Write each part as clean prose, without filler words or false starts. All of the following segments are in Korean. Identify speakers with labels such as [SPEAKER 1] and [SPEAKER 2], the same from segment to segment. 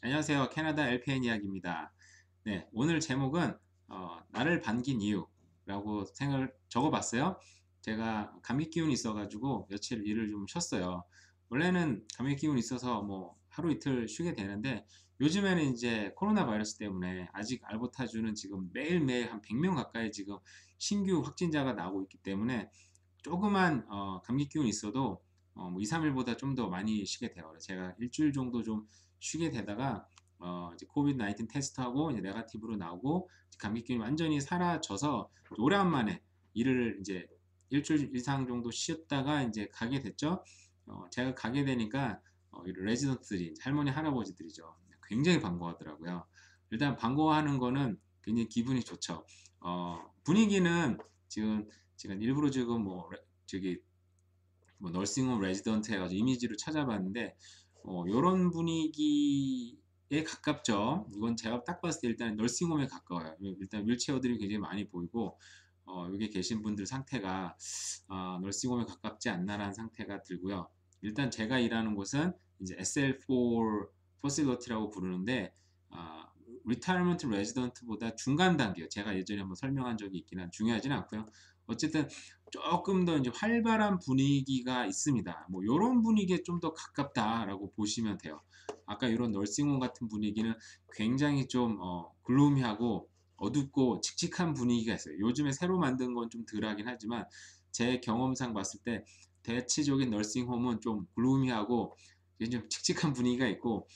[SPEAKER 1] 안녕하세요. 캐나다 LPN 이야기입니다. 네, 오늘 제목은 나를 반긴 이유라고 생각을 적어봤어요. 제가 감기 기운이 있어가지고 며칠 일을 좀 쉬었어요. 원래는 감기 기운이 있어서 뭐 하루 이틀 쉬게 되는데 요즘에는 이제 코로나 바이러스 때문에 아직 알보타주는 지금 매일매일 한 100명 가까이 지금 신규 확진자가 나오고 있기 때문에 조그만 감기 기운이 있어도 뭐 2, 3일보다 좀 더 많이 쉬게 돼요. 그래서 제가 일주일 정도 좀 쉬게 되다가 이제 코비드 19 테스트하고 이제 네가티브로 나오고 감기 기운이 완전히 사라져서 오래간만에 일을 이제 일주일 이상 정도 쉬었다가 이제 가게 됐죠. 제가 가게 되니까 이 레지던트들이 할머니 할아버지들이죠. 굉장히 반가워하더라고요. 일단 반가워하는 거는 굉장히 기분이 좋죠. 분위기는 지금 일부러 지금 뭐 저기 뭐 널싱홈 레지던트 해가지고 이미지로 찾아봤는데 요런 분위기에 가깝죠. 이건 제가 딱 봤을 때 일단 널싱홈에 가까워요. 일단 윌체어들이 굉장히 많이 보이고 여기 계신 분들 상태가 널싱홈에 가깝지 않나라는 상태가 들고요. 일단 제가 일하는 곳은 이제 SL4 퍼실러티라고 부르는데 아, 리타이어먼트 레지던트보다 중간 단계요. 제가 예전에 한번 설명한 적이 있긴 한 중요하지는 않고요. 어쨌든 조금 더 이제 활발한 분위기가 있습니다. 뭐 이런 분위기에 좀 더 가깝다라고 보시면 돼요. 아까 이런 널싱홈 같은 분위기는 굉장히 좀 글루미하고 어둡고 칙칙한 분위기가 있어요. 요즘에 새로 만든 건 좀 덜하긴 하지만 제 경험상 봤을 때 대체적인 널싱홈은 좀 글루미하고 좀 칙칙한 분위기가 있고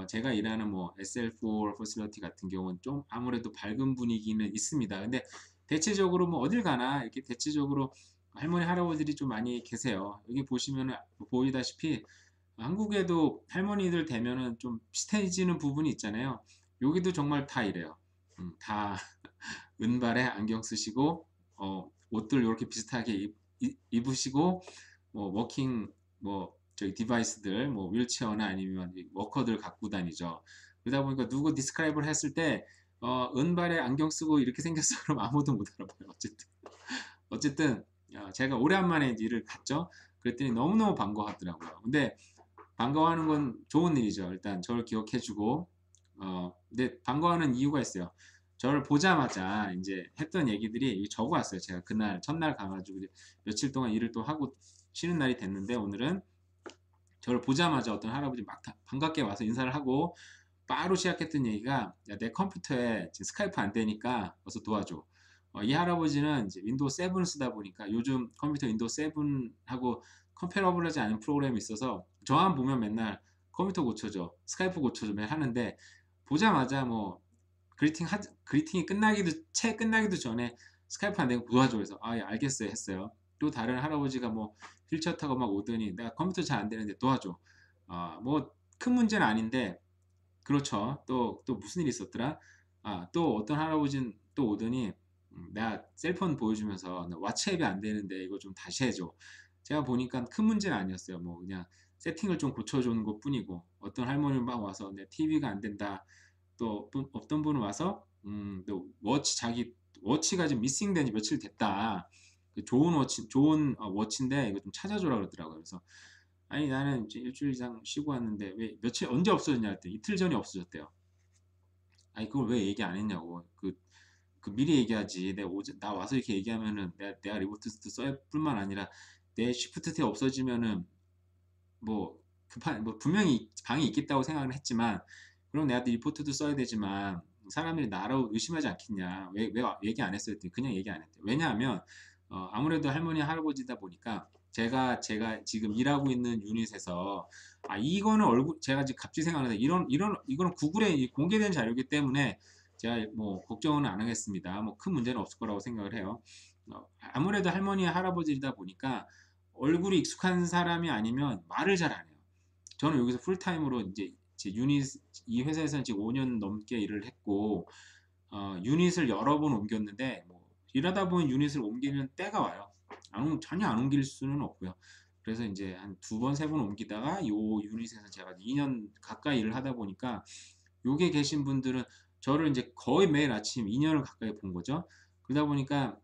[SPEAKER 1] 제가 일하는 뭐 SL4 퍼실러티 같은 경우는 좀 아무래도 밝은 분위기는 있습니다. 근데 대체적으로 뭐 어딜 가나 이렇게 대체적으로 할머니 할아버지들이 좀 많이 계세요. 여기 보시면 보이다시피 한국에도 할머니들 되면은 좀 비슷해지는 부분이 있잖아요. 여기도 정말 다 이래요. 다 은발에 안경 쓰시고 옷들 이렇게 비슷하게 입으시고 뭐 워킹 뭐 저기 디바이스들 뭐 휠체어나 아니면 워커들 갖고 다니죠. 그러다 보니까 누구 디스크라이브를 했을 때 은발에 안경 쓰고 이렇게 생겼어 그럼 아무도 못 알아봐요. 어쨌든 제가 오랜만에 일을 갔죠. 그랬더니 너무너무 반가워하더라고요. 근데 반가워하는 건 좋은 일이죠. 일단 저를 기억해주고 근데 반가워하는 이유가 있어요. 저를 보자마자 이제 했던 얘기들이 적어왔어요. 제가 그날 첫날 가가지고 이제 며칠 동안 일을 또 하고 쉬는 날이 됐는데 오늘은 저를 보자마자 어떤 할아버지 막 반갑게 와서 인사를 하고 바로 시작했던 얘기가 야, 내 컴퓨터에 지금 스카이프 안 되니까 어서 도와줘. 이 할아버지는 이제 윈도우 7을 쓰다 보니까 요즘 컴퓨터 윈도우 7하고 컴패러블하지 않은 프로그램이 있어서 저만 보면 맨날 컴퓨터 고쳐줘, 스카이프 고쳐줘 맨 하는데 보자마자 뭐 그리팅이 채 끝나기도 전에 스카이프 안 되고 도와줘 그래서 아, 예, 알겠어요 했어요. 또 다른 할아버지가 뭐 휠체어 타고 막 오더니 내가 컴퓨터 잘 안 되는데 도와줘. 뭐 큰 문제는 아닌데 그렇죠. 또 무슨 일이 있었더라? 또 어떤 할아버지는 또 오더니 내가 셀폰 보여주면서 나 왓츠앱이 안 되는데 이거 좀 다시 해줘. 제가 보니까 큰 문제는 아니었어요. 뭐 그냥 세팅을 좀 고쳐주는 것 뿐이고 어떤 할머니는 막 와서 내 TV가 안 된다. 또 어떤 분은 와서 또 워치가 지금 미싱된 지 며칠 됐다. 좋은 워치인데 이거 좀 찾아줘라 그러더라고요. 그래서 아니 나는 이제 일주일 이상 쉬고 왔는데 왜 며칠 언제 없어졌냐 했더니 이틀 전에 없어졌대요. 아니 그걸 왜 얘기 안 했냐고. 그 미리 얘기하지. 나 와서 이렇게 얘기하면은 내가 리부트 써야 뿐만 아니라 내 시프트 때 없어지면은 뭐 급한 뭐 분명히 방이 있겠다고 생각은 했지만 그럼 내가 리포트도 써야 되지만 사람들이 나라고 의심하지 않겠냐. 왜 얘기 안 했어요? 했더니 그냥 얘기 안 했대요. 왜냐하면 아무래도 할머니 할아버지다 보니까 제가 지금 일하고 있는 유닛에서 이거는 얼굴 제가 지금 갑자기 생각나는데 이거는 구글에 공개된 자료이기 때문에 제가 뭐 걱정은 안 하겠습니다. 뭐 큰 문제는 없을 거라고 생각을 해요. 아무래도 할머니 할아버지다 보니까 얼굴이 익숙한 사람이 아니면 말을 잘 안 해요. 저는 여기서 풀타임으로 이제 제 유닛 이 회사에서는 지금 5년 넘게 일을 했고 유닛을 여러 번 옮겼는데 뭐 일하다 보면 유닛을 옮기는 때가 와요. 전혀 안 옮길 수는 없고요. 그래서 이제 한 두 번, 세 번 옮기다가 요 유닛에서 제가 2년 가까이 일을 하다 보니까 요게 계신 분들은 저를 이제 거의 매일 아침 2년을 가까이 본 거죠. 그러다 보니까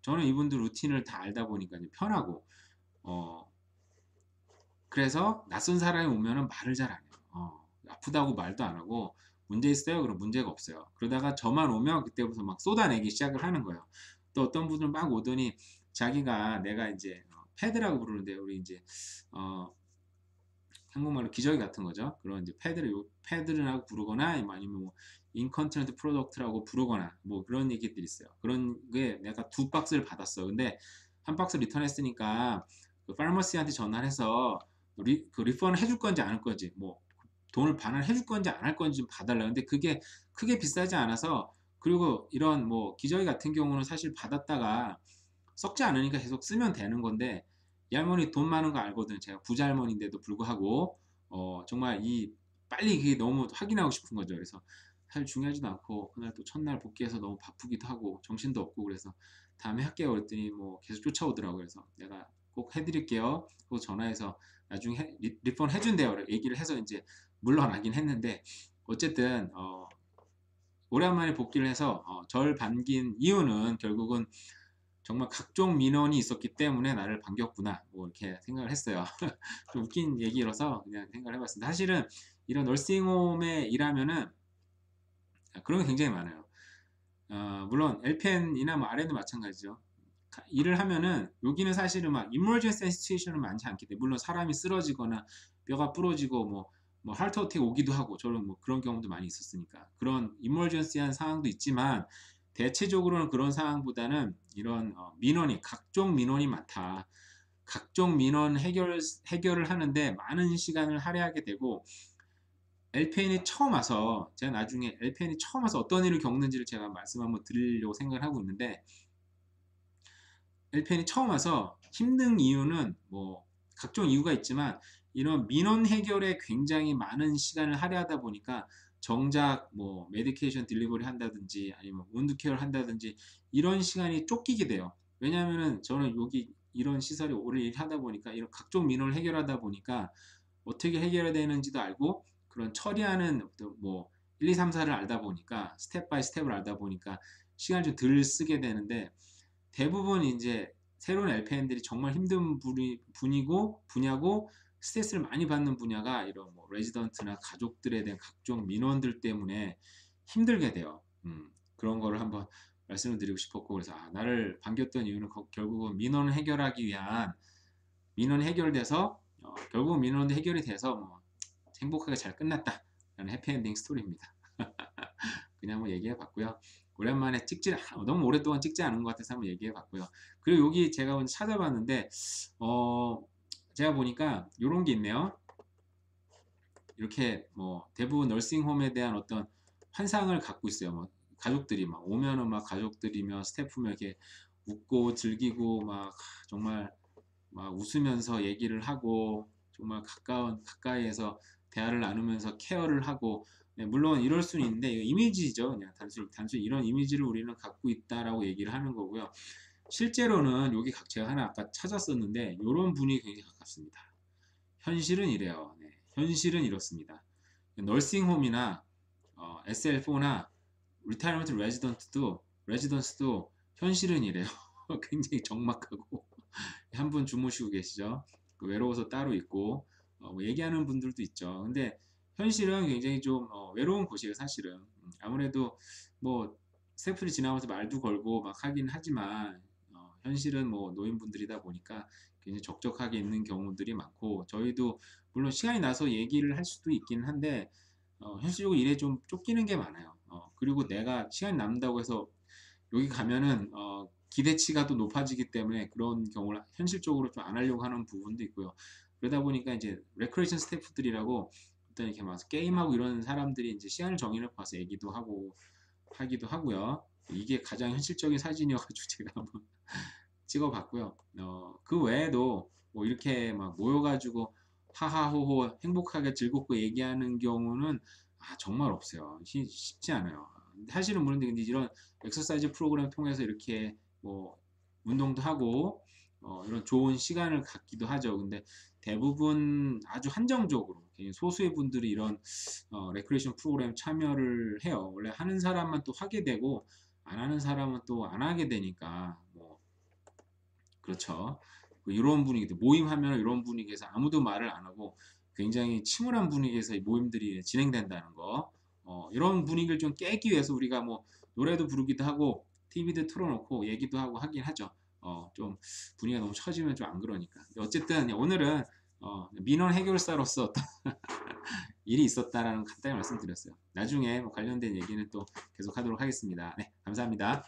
[SPEAKER 1] 저는 이분들 루틴을 다 알다 보니까 이제 편하고 어, 그래서 낯선 사람이 오면은 말을 잘 안 해요. 아프다고 말도 안 하고 문제 있어요? 그럼 문제가 없어요. 그러다가 저만 오면 그때부터 막 쏟아내기 시작을 하는 거예요. 또 어떤 분들은 막 오더니 자기가 내가 이제 패드라고 부르는데 우리 이제 어 한국말로 기저귀 같은 거죠. 그런 이제 패드라고 부르거나 아니면 뭐 인컨티넨트 프로덕트라고 부르거나 뭐 그런 얘기들이 있어요. 그런 게 내가 2박스를 받았어. 근데 한 박스 리턴했으니까 그 파머시한테 전화를 해서 그 리펀 해줄 건지 안 할 건지 뭐 돈을 반환해 줄 건지 안 할 건지 좀 봐달라. 근데 그게 크게 비싸지 않아서 그리고 이런 뭐 기저귀 같은 경우는 사실 받았다가 썩지 않으니까 계속 쓰면 되는 건데 이 할머니 돈 많은 거 알거든. 제가 부자 할머니인데도 불구하고 정말 이 빨리 그게 너무 확인하고 싶은 거죠. 그래서 사실 중요하지도 않고 그날 또 첫날 복귀해서 너무 바쁘기도 하고 정신도 없고 그래서 다음에 할게요 그랬더니 뭐 계속 쫓아오더라고요. 그래서 내가 꼭 해드릴게요. 그리고 전화해서 나중에 리펀 해준대요. 얘기를 해서 이제 물러나긴 했는데 어쨌든 오랜만에 복귀를 해서 절 반긴 이유는 결국은 정말 각종 민원이 있었기 때문에 나를 반겼구나 뭐 이렇게 생각을 했어요. 좀 웃긴 얘기라서 그냥 생각을 해봤습니다. 사실은 이런 널싱홈에 일하면은 그런 게 굉장히 많아요. 물론 LPN이나 뭐 RN도 마찬가지죠. 일을 하면은 여기는 사실은 막 emergency situation은 많지 않기 때문에 물론 사람이 쓰러지거나 뼈가 부러지고 뭐 하트 어택 오기도 하고 저는 뭐 그런 경우도 많이 있었으니까 그런 emergency한 상황도 있지만 대체적으로는 그런 상황보다는 이런 민원이 각종 민원이 많다. 각종 민원 해결을 하는데 많은 시간을 할애하게 되고 LPN이 처음 와서 제가 나중에 LPN이 처음 와서 어떤 일을 겪는지를 제가 말씀 한번 드리려고 생각을 하고 있는데 LPN이 처음 와서 힘든 이유는 뭐 각종 이유가 있지만 이런 민원 해결에 굉장히 많은 시간을 할애하다 보니까 정작 뭐 메디케이션 딜리버리 한다든지 아니면 운드 케어를 한다든지 이런 시간이 쫓기게 돼요. 왜냐하면은 저는 여기 이런 시설에 오래 일하다 보니까 이런 각종 민원을 해결하다 보니까 어떻게 해결해야 되는지도 알고 그런 처리하는 뭐 1, 2, 3, 4를 알다 보니까 스텝 바이 스텝을 알다 보니까 시간을 좀 덜 쓰게 되는데 대부분 이제 새로운 LPN들이 정말 힘든 분야고 스트레스를 많이 받는 분야가 이런 뭐 레지던트나 가족들에 대한 각종 민원들 때문에 힘들게 돼요. 그런 거를 한번 말씀을 드리고 싶었고 그래서 나를 반겼던 이유는 결국은 민원을 해결하기 위한 민원이 해결돼서 결국 민원도 해결이 돼서 뭐 행복하게 잘 끝났다라는 해피엔딩 스토리입니다. 그냥 한번 얘기해 봤고요. 오랜만에 너무 오랫동안 찍지 않은 것 같아서 한번 얘기해 봤고요. 그리고 여기 제가 오늘 찾아봤는데 제가 보니까 이런 게 있네요. 이렇게 뭐 대부분 널싱홈에 대한 어떤 환상을 갖고 있어요. 뭐 가족들이 막 오면은 막 가족들이며 스태프며 이렇게 웃고 즐기고 막 정말 막 웃으면서 얘기를 하고 정말 가까이에서 대화를 나누면서 케어를 하고 물론 이럴 수는 있는데 이거 이미지죠. 그냥 단순히 이런 이미지를 우리는 갖고 있다라고 얘기를 하는 거고요. 실제로는 여기 제가 하나 아까 찾았었는데 이런 분이 굉장히 가깝습니다. 현실은 이래요. 네, 현실은 이렇습니다. 널싱홈이나 SL4나 리타이어먼트 레지던스도 현실은 이래요. 굉장히 적막하고 한 분 주무시고 계시죠. 외로워서 따로 있고 뭐 얘기하는 분들도 있죠. 근데 현실은 굉장히 좀 외로운 곳이에요. 사실은 아무래도 뭐 스태프들이 지나면서 말도 걸고 막 하긴 하지만 현실은 뭐 노인분들이다 보니까 굉장히 적적하게 있는 경우들이 많고 저희도 물론 시간이 나서 얘기를 할 수도 있긴 한데 현실적으로 일에 좀 쫓기는 게 많아요. 그리고 내가 시간이 남는다고 해서 여기 가면은 기대치가 또 높아지기 때문에 그런 경우를 현실적으로 좀 안 하려고 하는 부분도 있고요. 그러다 보니까 이제 레크레이션 스태프들이라고 어떤 이렇게 막 게임하고 이런 사람들이 이제 시간을 정해놓고 와서 얘기도 하고 하기도 하고요. 이게 가장 현실적인 사진이어가지고 제가 한번 찍어봤고요. 그 외에도 뭐 이렇게 막 모여가지고 하하호호 행복하게 즐겁고 얘기하는 경우는 정말 없어요. 쉽지 않아요. 사실은 물론 근데 이런 엑서사이즈 프로그램 통해서 이렇게 뭐 운동도 하고 이런 좋은 시간을 갖기도 하죠. 근데 대부분 아주 한정적으로 소수의 분들이 이런 레크레이션 프로그램 참여를 해요. 원래 하는 사람만 또 하게 되고 안 하는 사람은 또 안 하게 되니까 뭐 그렇죠. 이런 분위기 모임하면 이런 분위기에서 아무도 말을 안 하고 굉장히 침울한 분위기에서 이 모임들이 진행된다는 거. 이런 분위기를 좀 깨기 위해서 우리가 뭐 노래도 부르기도 하고 TV도 틀어놓고 얘기도 하고 하긴 하죠. 좀 분위기가 너무 처지면 좀 안 그러니까. 근데 어쨌든 오늘은 민원 해결사로서 어떤 일이 있었다라는 간단히 말씀드렸어요. 나중에 뭐 관련된 얘기는 또 계속 하도록 하겠습니다. 네, 감사합니다.